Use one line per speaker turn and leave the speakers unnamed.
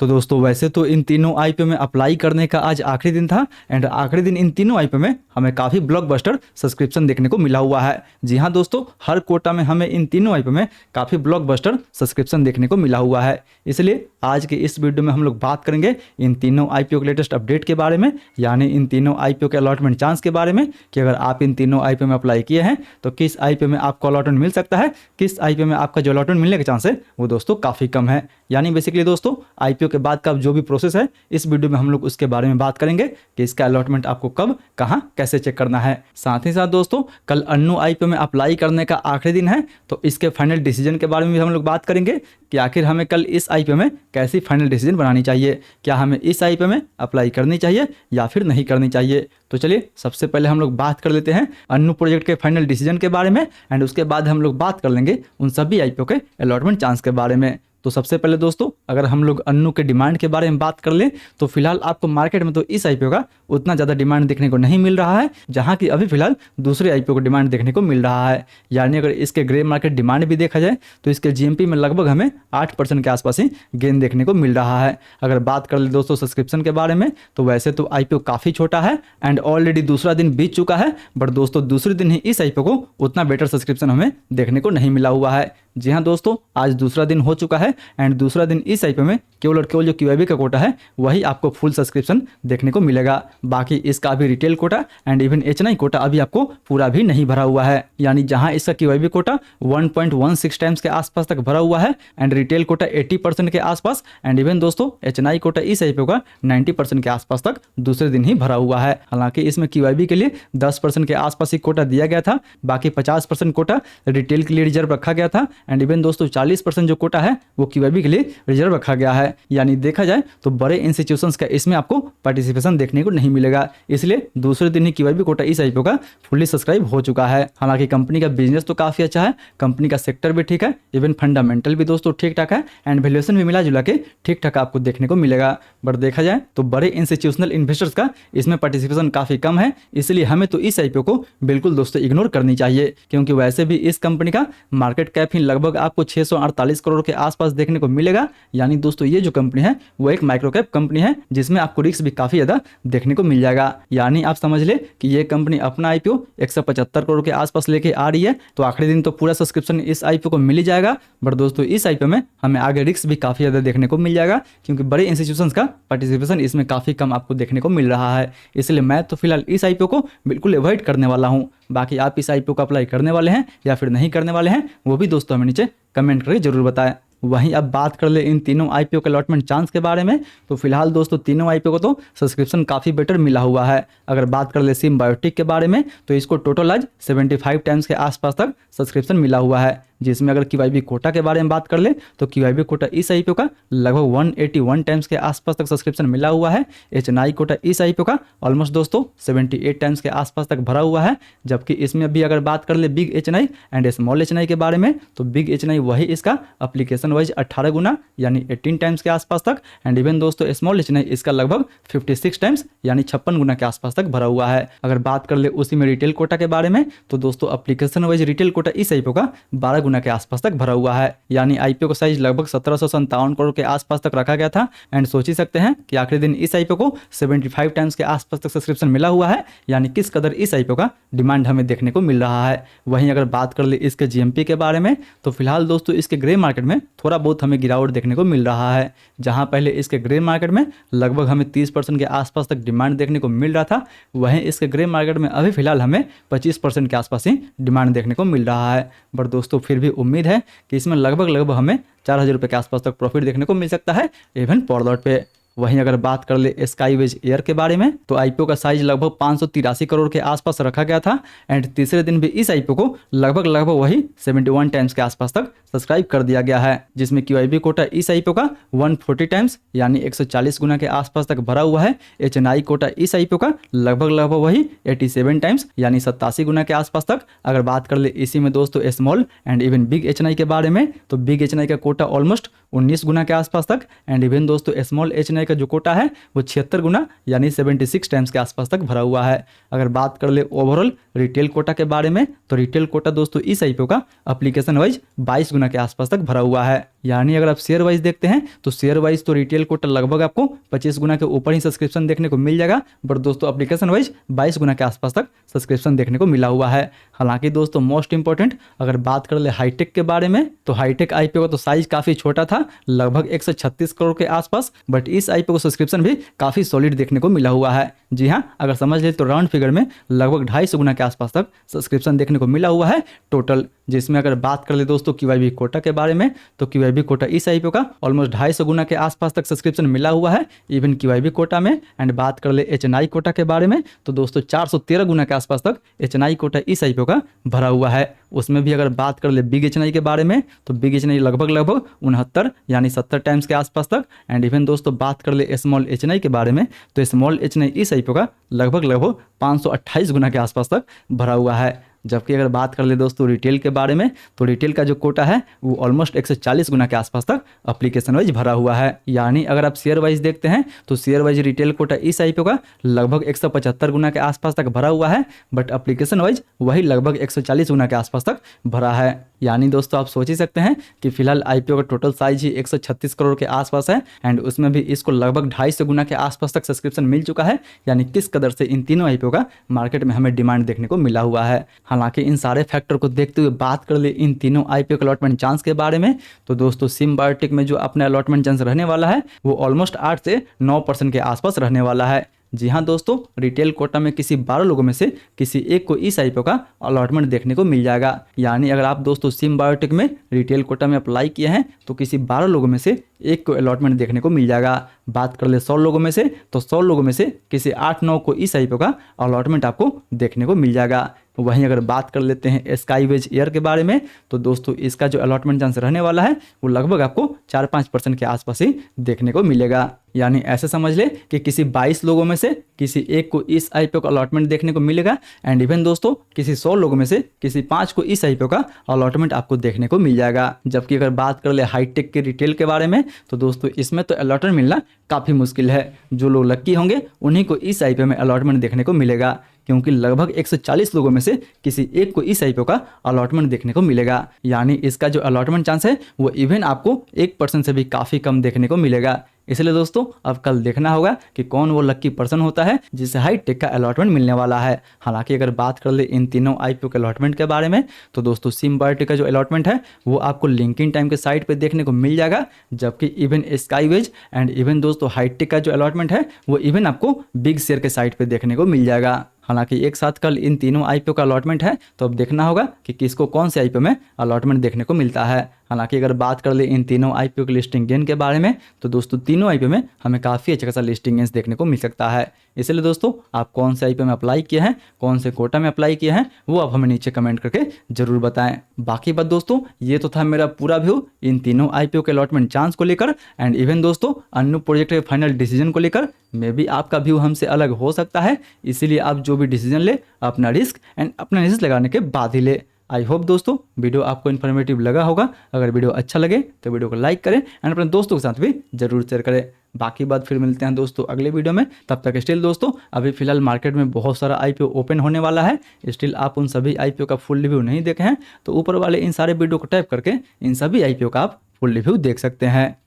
तो दोस्तों वैसे तो इन तीनों आईपीओ में अप्लाई करने का आज आखिरी दिन था एंड आखिरी दिन इन तीनों आईपीओ में हमें काफ़ी ब्लॉकबस्टर सब्सक्रिप्शन देखने को मिला हुआ है। जी हाँ दोस्तों, हर कोटा में हमें इन तीनों आईपीओ में काफ़ी ब्लॉकबस्टर सब्सक्रिप्शन देखने को मिला हुआ है। इसलिए आज के इस वीडियो में हम लोग बात करेंगे इन तीनों आईपीओ के लेटेस्ट अपडेट के बारे में, यानी इन तीनों आईपीओ के अलॉटमेंट चांस के बारे में कि अगर आप इन तीनों आईपीओ में अप्लाई किए हैं तो किस आईपीओ में आपको अलॉटमेंट मिल सकता है, किस आईपीओ में आपका जो अलॉटमेंट मिलने के चांस है वो दोस्तों काफ़ी कम है। यानी बेसिकली दोस्तों आईपीओ के बाद का जो भी प्रोसेस है इस वीडियो में हम लोग उसके बारे में बात करेंगे कि इसका अलॉटमेंट आपको कब, कहां, कैसे चेक करना है। साथ ही साथ दोस्तों कल अन्नू आईपीओ में अप्लाई करने का आखिरी दिन है, तो इसके फाइनल डिसीजन के बारे में भी हम लोग बात करेंगे कि आखिर हमें कल इस आईपीओ में कैसी फाइनल डिसीजन बनानी चाहिए, क्या हमें इस आईपीओ में अप्लाई करनी चाहिए या फिर नहीं करनी चाहिए। तो चलिए सबसे पहले हम लोग बात कर लेते हैं अन्नू प्रोजेक्ट के फाइनल डिसीजन के बारे में एंड उसके बाद हम लोग बात कर लेंगे उन सभी आईपीओ के अलॉटमेंट चांस के बारे में। तो सबसे पहले दोस्तों अगर हम लोग अन्नू के डिमांड के बारे में बात कर लें तो फिलहाल आपको मार्केट में तो इस आईपीओ का उतना ज़्यादा डिमांड देखने को नहीं मिल रहा है, जहां की अभी फिलहाल दूसरे आईपीओ को डिमांड देखने को मिल रहा है। यानी अगर इसके ग्रे मार्केट डिमांड भी देखा जाए तो इसके जीएमपी में लगभग हमें 8% के आसपास ही गेन देखने को मिल रहा है। अगर बात कर ले दोस्तों सब्सक्रिप्शन के बारे में तो वैसे तो आईपीओ काफ़ी छोटा है एंड ऑलरेडी दूसरा दिन बीत चुका है, बट दोस्तों दूसरे दिन ही इस आईपीओ को उतना बेटर सब्सक्रिप्शन हमें देखने को नहीं मिला हुआ है। जी हाँ दोस्तों, आज दूसरा दिन हो चुका है एंड दूसरा दिन इस आईपीओ में केवल और केवल जो क्यूआईबी का कोटा है वही आपको फुल सब्सक्रिप्शन देखने को मिलेगा। बाकी इसका अभी retail quota and even HNI quota अभी आपको पूरा भी नहीं भरा हुआ है। यानी जहां इसका क्यूआईबी कोटा 1.16 टाइम्स के आसपास तक भरा हुआ है एंड रिटेल कोटा 80% के आसपास एंड इवन दोस्तों एचएनआई कोटा इस आईपीओ का 90% के आसपास तक दूसरे दिन ही भरा हुआ है। हालांकि इसमें क्यूआईबी के लिए 10% के आसपास ही कोटा दिया गया था, बाकी 50% कोटा रिटेल के लिए रिजर्व रखा गया था एंड इवन दोस्तों 40% जो कोटा है वो क्यूआईबी के लिए रिजर्व रखा गया है। यानी देखा जाए तो बड़े इंस्टीट्यूशंस का इसमें आपको पार्टिसिपेशन देखने को नहीं मिलेगा, इसलिए दूसरे दिन ही क्यूआईबी कोटा इस आईपीओ का फुल्ली सब्सक्राइब हो चुका है। हालांकि कंपनी का बिजनेस तो काफी अच्छा है, कंपनी का सेक्टर भी ठीक है, इवन फंडामेंटल भी दोस्तों ठीक ठाक है एंड वैल्यूएशन भी मिला जुला के ठीक ठाक आपको देखने को मिलेगा। बट देखा जाए तो बड़े इंस्टीट्यूशनल इन्वेस्टर्स का इसमें पार्टिसिपेशन काफी कम है, इसलिए हमें तो इस आईपीओ को बिल्कुल दोस्तों इग्नोर करनी चाहिए, क्योंकि वैसे भी इस कंपनी का मार्केट कैप ही लगभग आपको 648 करोड़ के आसपास देखने को मिलेगा। यानी दोस्तों ये जो कंपनी है वो एक माइक्रो कैप कंपनी है जिसमें आपको रिस्क भी काफी ज्यादा देखने को मिल जाएगा। यानी आप समझ ले कि ये कंपनी अपना आईपीओ 175 करोड़ के आसपास लेके आ रही है, तो आखिरी दिन तो पूरा सब्सक्रिप्शन इस आईपीओ को मिल ही जाएगा। बट दोस्तों इस आईपीओ में हमें आगे रिस्क भी काफी ज्यादा देखने को मिल जाएगा, क्योंकि बड़े इंस्टीट्यूशंस का पार्टिसिपेशन इसमें काफी कम आपको देखने को मिल रहा है। इसलिए मैं तो फिलहाल इस आईपीओ को बिल्कुल अवॉइड करने वाला हूँ। बाकी आप इस आईपीओ को अप्लाई करने वाले हैं या फिर नहीं करने वाले हैं वो भी दोस्तों हमें नीचे कमेंट करके जरूर बताएं। वहीं अब बात कर ले इन तीनों आईपीओ के अलॉटमेंट चांस के बारे में, तो फिलहाल दोस्तों तीनों आईपीओ को तो सब्सक्रिप्शन काफ़ी बेटर मिला हुआ है। अगर बात कर ले सिम बायोटेक के बारे में तो इसको टोटल आज 75 टाइम्स के आसपास तक सब्सक्रिप्शन मिला हुआ है, जिसमें अगर क्यूआईबी कोटा के बारे में बात कर ले तो क्यूआईबी कोटा इस आईपीओ का लगभग 181 टाइम्स के आसपास तक सब्सक्रिप्शन मिला हुआ है। एचएनआई कोटा इस आईपीओ का ऑलमोस्ट दोस्तों 78 टाइम्स के आसपास तक भरा हुआ है, जबकि इसमें भी अगर बात कर ले big HNI and small HNI के बारे में तो बिग एचएनआई वही इसका एप्लीकेशन वाइज 18 गुना यानी 18 टाइम्स के आसपास तक एंड इवन दोस्तों स्मॉल एचएनआई इसका लगभग 56 टाइम्स यानी 56 गुना के आसपास तक भरा हुआ है। अगर बात कर ले उसी में रिटेल कोटा के बारे में तो दोस्तों एप्लीकेशन वाइज रिटेल कोटा इस आईपीओ का 12 गुना के आसपास तक भरा हुआ है। यानी आईपीओ का साइज लगभग 1757 करोड़ के आसपास तक रखा गया था एंड सोच ही सकते हैं कि आखिरी दिन इस आईपीओ को 75 टाइम्स के आसपास तक सब्सक्रिप्शन मिला हुआ है। यानी किस कदर इस आईपीओ का डिमांड हमें देखने को मिल रहा है। वहीं अगर बात कर ले इसके जीएमपी के बारे में तो फिलहाल दोस्तों इसके ग्रे मार्केट में थोड़ा बहुत हमें गिरावट देखने को मिल रहा है। जहां पहले इसके ग्रे मार्केट में लगभग हमें 30% के आसपास तक डिमांड देखने को मिल रहा था, वहीं इसके ग्रे मार्केट में अभी फिलहाल हमें 25% के आसपास ही डिमांड देखने को मिल रहा है। बट दोस्तों फिर भी उम्मीद है कि इसमें लगभग हमें 4000 रुपये के आसपास तक प्रॉफिट देखने को मिल सकता है इवन पर लॉट पे। वहीं अगर बात कर ले स्काईवेज एयर के बारे में तो आईपीओ का साइज लगभग 583 करोड़ के आसपास रखा गया था एंड तीसरे दिन भी इस आईपीओ को लगभग वही 71 टाइम्स के आसपास तक सब्सक्राइब कर दिया गया है, जिसमें क्यूआईबी कोटा इस आईपीओ का 140 टाइम्स यानी 140 गुना के आसपास तक भरा हुआ है। एचएनआई कोटा इस आईपीओ का लगभग वही 87 टाइम्स यानी 87 गुना के आसपास तक। अगर बात कर ले इसी में दोस्तों small and even big HNI के बारे में तो बिग एचएनआई का कोटा ऑलमोस्ट 19 गुना के आसपास तक। एंड इवन दोस्तों स्मॉल HNI का जो कोटा है वो 76 गुना यानी 76 टाइम्स के आसपास तक भरा हुआ है। अगर बात कर ले ओवरऑल रिटेल कोटा के बारे में, तो रिटेल कोटा दोस्तों इस IPO का एप्लीकेशन वाइज 22 गुना के आसपास तक भरा हुआ है। यानी अगर आप शेयर वाइज देखते हैं तो शेयर वाइज तो रिटेल कोटा लगभग आपको 25 गुना के ऊपर ही सब्सक्रिप्शन देखने को मिल जाएगा, बट दोस्तों एप्लीकेशन वाइज 22 गुना के आसपास तक सब्सक्रिप्शन देखने को मिला हुआ है। हालांकि दोस्तों मोस्ट इंपॉर्टेंट अगर बात कर ले हाईटेक के बारे में, तो हाईटेक IPO का तो साइज काफी छोटा था, लगभग 136 करोड़ के आसपास, बट इस IPO को सब्सक्रिप्शन भी काफी सॉलिड देखने को मिला हुआ है। जी हाँ, अगर समझ ले तो राउंड फिगर में लगभग 250 गुना के आसपास तक सब्सक्रिप्शन देखने को मिला हुआ है टोटल। जिसमें अगर बात कर ले दोस्तों QYB कोटा के बारे में, तो QYB कोटा इस IPO का ऑलमोस्ट 250 गुना के आसपास तक सब्सक्रिप्शन मिला हुआ है इवन QYB कोटा में। एंड बात कर ले HNI कोटा के बारे में, तो दोस्तों 413 गुना के आसपास तक HNI कोटा इस IPO का भरा हुआ है। उसमें भी अगर बात कर ले बिग HNI के बारे में, तो बिग HNI लगभग 69 यानी 70 टाइम्स के आसपास तक। एंड इवन दोस्तों बात कर ले स्मॉल HNI के बारे में, तो स्मॉल HNI इस IPO का लगभग 528 गुना के आसपास तक भरा हुआ है। जबकि अगर बात कर ले दोस्तों रिटेल के बारे में, तो रिटेल का जो कोटा है वो ऑलमोस्ट 140 गुना के आसपास तक एप्लीकेशन वाइज भरा हुआ है। यानी अगर आप शेयर वाइज देखते हैं तो शेयर वाइज रिटेल कोटा इस IPO का लगभग 175 गुना के आसपास तक भरा हुआ है, बट एप्लीकेशन वाइज वही लगभग 140 गुना के आसपास तक भरा है। यानी दोस्तों आप सोच ही सकते हैं कि फिलहाल IPO का टोटल साइज ही 136 करोड़ के आसपास है, एंड उसमें भी इसको लगभग 250 गुना के आसपास तक सब्सक्रिप्शन मिल चुका है। यानी किस कदर से इन तीनों IPO का मार्केट में हमें डिमांड देखने को मिला हुआ है। हालांकि इन सारे फैक्टर को देखते हुए बात कर ले इन तीनों IPO के अलॉटमेंट चांस के बारे में, तो दोस्तों सिम बायोटेक में जो अपना अलॉटमेंट चांस रहने वाला है वो ऑलमोस्ट 8 से 9% के आसपास रहने वाला है। जी हाँ दोस्तों, रिटेल कोटा में किसी 12 लोगों में से किसी एक को इस IPO का अलॉटमेंट देखने को मिल जाएगा। यानी अगर आप दोस्तों सिम बायोटेक में रिटेल कोटा में अप्लाई किए हैं तो किसी 12 लोगों में से एक को अलॉटमेंट देखने को मिल जाएगा। बात कर ले 100 लोगों में से, तो 100 लोगों में से किसी 8-9 को इस IPO का अलॉटमेंट आपको देखने को मिल जाएगा। वहीं अगर बात कर लेते हैं स्काईवेज एयर के बारे में, तो दोस्तों इसका जो अलॉटमेंट चांस रहने वाला है वो लगभग आपको 4-5% के आसपास ही देखने को मिलेगा। यानी ऐसे समझ ले कि किसी 22 लोगों में से किसी एक को इस IPO का अलॉटमेंट देखने को मिलेगा। एंड इवन दोस्तों किसी 100 लोगों में से किसी 5 को इस IPO का अलॉटमेंट आपको देखने को मिल जाएगा। जबकि अगर बात कर ले हाईटेक के रिटेल के बारे में, तो दोस्तों इसमें तो अलॉटमेंट मिलना काफ़ी मुश्किल है। जो लोग लक्की होंगे उन्हीं को इस IPO में अलॉटमेंट देखने को मिलेगा, क्योंकि लगभग 140 लोगों में से किसी एक को इस IPO का अलॉटमेंट देखने को मिलेगा। यानी इसका जो अलॉटमेंट चांस है वो इवन आपको 1% से भी काफ़ी कम देखने को मिलेगा। इसलिए दोस्तों अब कल देखना होगा कि कौन वो लक्की पर्सन होता है जिसे हाईटेक का अलॉटमेंट मिलने वाला है। हालांकि अगर बात कर ले इन तीनों IPO के अलॉटमेंट के बारे में, तो दोस्तों सिम बायोटेक का जो अलॉटमेंट है वो आपको लिंकिंग टाइम के साइट पे देखने को मिल जाएगा। जबकि इवन स्काईवेज एंड इवन दोस्तों हाईटेक का जो अलॉटमेंट है वो इवन आपको बिग शेयर के साइट पे देखने को मिल जाएगा। हालांकि एक साथ कल इन तीनों IPO का अलॉटमेंट है, तो अब देखना होगा कि किसको कौन से IPO में अलॉटमेंट देखने को मिलता है। हालांकि अगर बात कर ले इन तीनों IPO के लिस्टिंग गेन के बारे में, तो दोस्तों तीनों IPO में हमें काफ़ी अच्छा खासा लिस्टिंग गेन्स देखने को मिल सकता है। इसलिए दोस्तों आप कौन से IPO में अप्लाई किए हैं, कौन से कोटा में अप्लाई किए हैं, वो आप हमें नीचे कमेंट करके जरूर बताएं। बाकी बात दोस्तों ये तो था मेरा पूरा व्यू इन तीनों IPO के अलॉटमेंट चांस को लेकर, एंड इवन दोस्तों अन्नू प्रोजेक्ट के फाइनल डिसीजन को लेकर। मे भी आपका व्यू हमसे अलग हो सकता है, इसीलिए आप जो भी डिसीजन ले अपना रिस्क एंड अपना एनालिसिस लगाने के बाद ही ले। आई होप दोस्तों वीडियो आपको इन्फॉर्मेटिव लगा होगा। अगर वीडियो अच्छा लगे तो वीडियो को लाइक करें एंड अपने दोस्तों के साथ भी जरूर शेयर करें। बाकी बात फिर मिलते हैं दोस्तों अगले वीडियो में। तब तक स्टिल दोस्तों अभी फिलहाल मार्केट में बहुत सारा IPO ओपन होने वाला है। स्टिल आप उन सभी IPO का फुल रिव्यू नहीं देखे हैं तो ऊपर वाले इन सारे वीडियो को टैप करके इन सभी IPO का आप फुल रिव्यू देख सकते हैं।